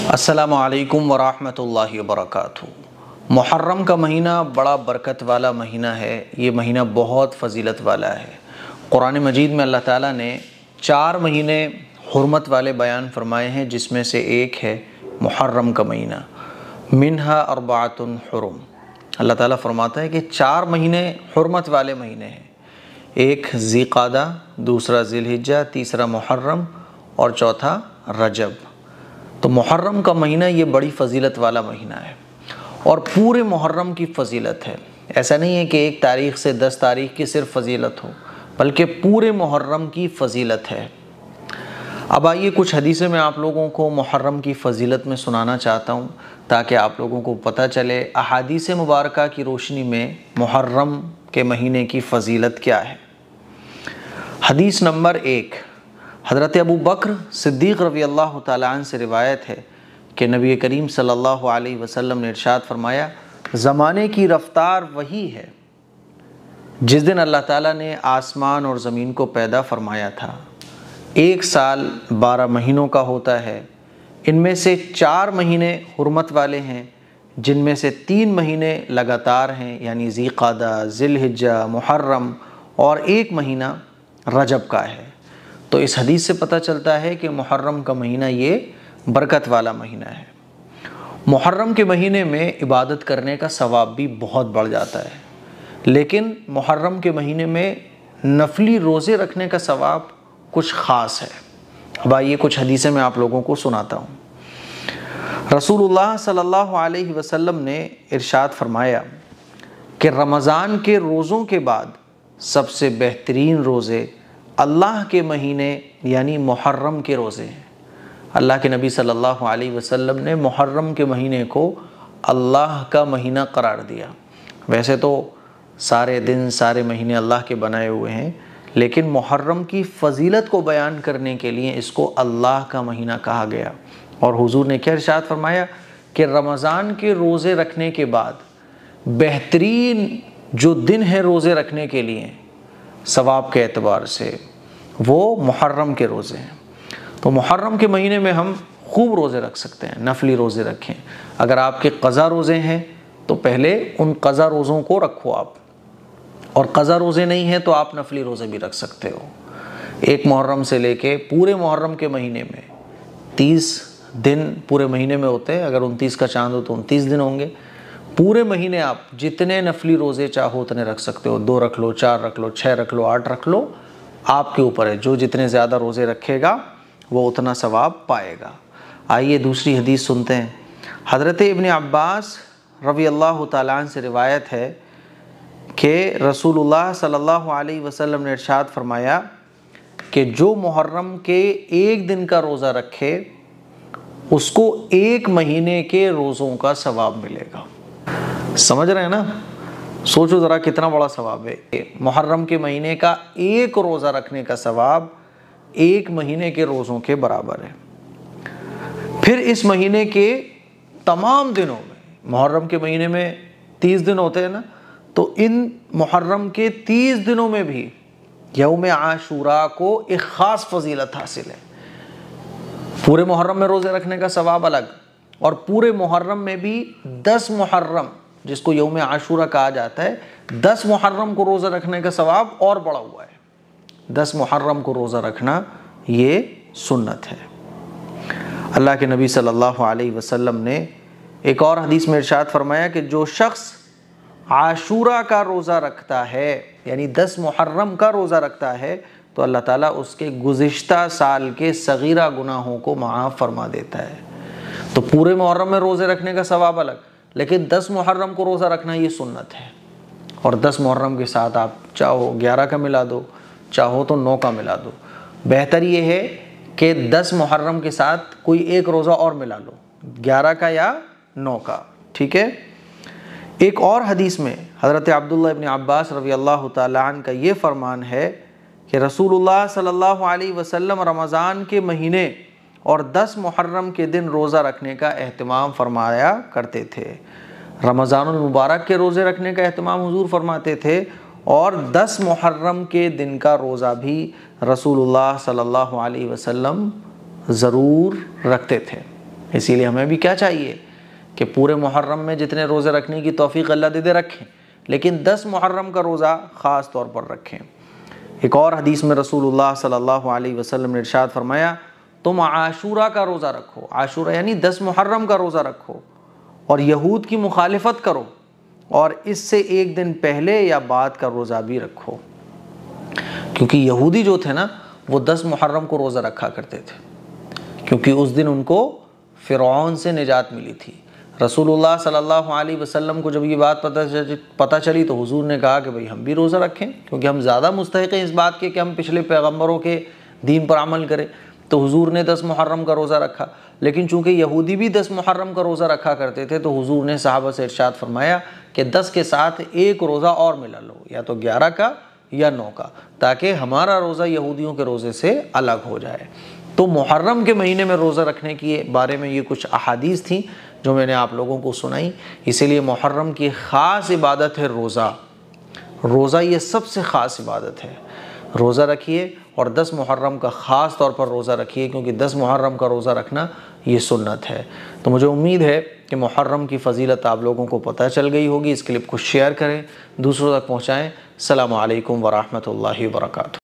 السلام علیکم ورحمۃ اللہ وبرکاتہ۔ محرم کا مہینہ بڑا برکت والا مہینہ ہے، یہ مہینہ بہت فضیلت والا ہے۔ قرآن مجید میں اللہ تعالیٰ نے 4 مہینے حرمت والے بیان فرمائے ہیں، جس میں سے ایک ہے محرم کا مہینہ۔ منہا اربعۃ حرم، اللہ تعالیٰ فرماتا ہے کہ 4 مہینے حرمت والے مہینے ہیں، ایک ذی قعدہ، دوسرا ذی الحجہ، تیسرا محرم اور چوتھا رجب۔ تو محرم کا مہینہ یہ بڑی فضیلت والا مہینہ ہے اور پورے محرم کی فضیلت ہے۔ ایسا نہیں ہے کہ ایک تاریخ سے 10 تاریخ کی صرف فضیلت ہو، بلکہ پورے محرم کی فضیلت ہے۔ اب آئیے کچھ حدیثیں میں آپ لوگوں کو محرم کی فضیلت میں سنانا چاہتا ہوں، تاکہ آپ لوگوں کو پتہ چلے احادیث مبارکہ کی روشنی میں محرم کے مہینے کی فضیلت کیا ہے۔ حدیث نمبر 1، حضرت ابو بکر صدیق رضی اللہ تعالیٰ عنہ سے روایت ہے کہ نبی کریم صلی اللہ علیہ وسلم نے ارشاد فرمایا، زمانے کی رفتار وہی ہے جس دن اللہ تعالیٰ نے آسمان اور زمین کو پیدا فرمایا تھا۔ 1 سال 12 مہینوں کا ہوتا ہے، ان میں سے 4 مہینے حرمت والے ہیں، جن میں سے 3 مہینے لگاتار ہیں، یعنی ذی قعدہ، ذی الحجہ، محرم، اور 1 مہینہ رجب کا ہے۔ تو اس حدیث سے پتہ چلتا ہے کہ محرم کا مہینہ یہ برکت والا مہینہ ہے۔ محرم کے مہینے میں عبادت کرنے کا ثواب بھی بہت بڑھ جاتا ہے، لیکن محرم کے مہینے میں نفلی روزے رکھنے کا ثواب کچھ خاص ہے۔ اب آئیے کچھ حدیثیں میں آپ لوگوں کو سناتا ہوں۔ رسول اللہ صلی اللہ علیہ وسلم نے ارشاد فرمایا کہ رمضان کے روزوں کے بعد سب سے بہترین روزے اللہ کے مہینے یعنی محرم کے روزے ہیں۔ اللہ کے نبی صلی اللہ علیہ وسلم نے محرم کے مہینے کو اللہ کا مہینہ قرار دیا۔ ویسے تو سارے دن سارے مہینے اللہ کے بنائے ہوئے ہیں، لیکن محرم کی فضیلت کو بیان کرنے کے لیے اس کو اللہ کا مہینہ کہا گیا۔ اور حضور نے کیا ارشاد فرمایا کہ رمضان کے روزے رکھنے کے بعد بہترین جو دن ہے روزے رکھنے کے لیے ثواب کے اعتبار سے، وہ محرم کے روزے ہیں۔ تو محرم کے مہینے میں ہم خوب روزے رکھ سکتے ہیں، نفلی روزے رکھیں۔ اگر آپ کے قضا روزے ہیں تو پہلے ان قضا روزوں کو رکھو آپ، اور قضا روزے نہیں ہیں تو آپ نفلی روزے بھی رکھ سکتے ہو۔ 1 محرم سے لے کے پورے محرم کے مہینے میں 30 دن پورے مہینے میں ہوتے ہیں، اگر 29 کا چاند ہو تو 29 دن ہوں گے۔ پورے مہینے آپ جتنے نفلی روزے چاہو اتنے رکھ سکتے ہو، 2 رکھ لو، 4 رکھ لو، 6 رکھ لو، 8 رکھ لو، آپ کے اوپر ہے۔ جو جتنے زیادہ روزے رکھے گا وہ اتنا ثواب پائے گا۔ آئیے دوسری حدیث سنتے ہیں۔ حضرت ابن عباس رضی اللہ تعالیٰ عنہ سے روایت ہے کہ رسول اللہ صلی اللہ علیہ وسلم نے ارشاد فرمایا کہ جو محرم کے 1 دن کا روزہ رکھے اس کو 1 مہینے کے روزوں کا ثواب ملے گا۔ سمجھ رہے ہیں نا؟ سوچو ذرا کتنا بڑا ثواب ہے۔ محرم کے مہینے کا 1 روزہ رکھنے کا ثواب 1 مہینے کے روزوں کے برابر ہے۔ پھر اس مہینے کے تمام دنوں میں، محرم کے مہینے میں 30 دن ہوتے ہیں نا، تو ان محرم کے 30 دنوں میں بھی یوم عاشوراء کو ایک خاص فضیلت حاصل ہے۔ پورے محرم میں روزے رکھنے کا ثواب الگ، اور پورے محرم میں بھی 10 محرم جس کو یوم عاشوراء کہا جاتا ہے، 10 محرم کو روزہ رکھنے کا ثواب اور بڑا ہوا ہے۔ 10 محرم کو روزہ رکھنا یہ سنت ہے۔ اللہ کے نبی صلی اللہ علیہ وسلم نے ایک اور حدیث میں ارشاد فرمایا کہ جو شخص عاشوراء کا روزہ رکھتا ہے، یعنی 10 محرم کا روزہ رکھتا ہے، تو اللہ تعالیٰ اس کے گزشتہ سال کے صغیرہ گناہوں کو معاف فرما دیتا ہے۔ تو پورے محرم میں روزے رکھنے کا ثواب الگ، لیکن 10 محرم کو روزہ رکھنا یہ سنت ہے۔ اور 10 محرم کے ساتھ آپ چاہو 11 کا ملا دو، چاہو تو 9 کا ملا دو۔ بہتر یہ ہے کہ 10 محرم کے ساتھ کوئی 1 روزہ اور ملا لو، 11 کا یا 9 کا، ٹھیک ہے۔ ایک اور حدیث میں حضرت عبداللہ ابن عباس رضی اللہ تعالیٰ عنہ کا یہ فرمان ہے کہ رسول اللہ صلی اللہ علیہ وسلم رمضان کے مہینے اور 10 محرم کے دن روزہ رکھنے کا اہتمام فرمایا کرتے تھے۔ رمضان المبارک کے روزے رکھنے کا اہتمام حضور فرماتے تھے، اور 10 محرم کے دن کا روزہ بھی رسول اللہ صلی اللہ علیہ وسلم ضرور رکھتے تھے۔ اسی لیے ہمیں بھی کیا چاہیے کہ پورے محرم میں جتنے روزے رکھنے کی توفیق اللہ دے رکھیں، لیکن 10 محرم کا روزہ خاص طور پر رکھیں۔ ایک اور حدیث میں رسول اللہ صلی اللہ علیہ وسلم نے ارشاد فرمایا، تم عاشورہ کا روزہ رکھو، عاشورہ یعنی 10 محرم کا روزہ رکھو، اور یہود کی مخالفت کرو، اور اس سے ایک دن پہلے یا بعد کا روزہ بھی رکھو۔ کیونکہ یہودی جو تھے نا وہ 10 محرم کو روزہ رکھا کرتے تھے، کیونکہ اس دن ان کو فرعون سے نجات ملی تھی۔ رسول اللہ صلی اللہ علیہ وسلم کو جب یہ بات پتہ چلی تو حضور نے کہا کہ بھئی ہم بھی روزہ رکھیں، کیونکہ ہم زیادہ مستحق ہیں اس بات کے کہ ہم پچھلے پیغمبروں کے دین پر عمل کریں۔ تو حضور نے 10 محرم کا روزہ رکھا، لیکن چونکہ یہودی بھی 10 محرم کا روزہ رکھا کرتے تھے تو حضور نے صحابہ سے ارشاد فرمایا کہ 10 کے ساتھ ایک روزہ اور ملا لو، یا تو 11 کا یا 9 کا، تاکہ ہمارا روزہ یہودیوں کے روزے سے الگ ہو جائے۔ تو محرم کے مہینے میں روزہ رکھنے کے بارے میں یہ کچھ احادیث تھیں جو میں نے آپ لوگوں کو سنائی۔ اسی لیے محرم کی خاص عبادت ہے روزہ۔ روزہ یہ سب سے خاص عبادت ہے، روزہ رکھیے، اور 10 محرم کا خاص طور پر روزہ رکھیے، کیونکہ 10 محرم کا روزہ رکھنا یہ سنت ہے۔ تو مجھے امید ہے کہ محرم کی فضیلت آپ لوگوں کو پتہ چل گئی ہوگی۔ اس کلپ کو شیئر کریں، دوسروں تک پہنچائیں۔ السلام علیکم ورحمۃ اللہ وبرکاتہ۔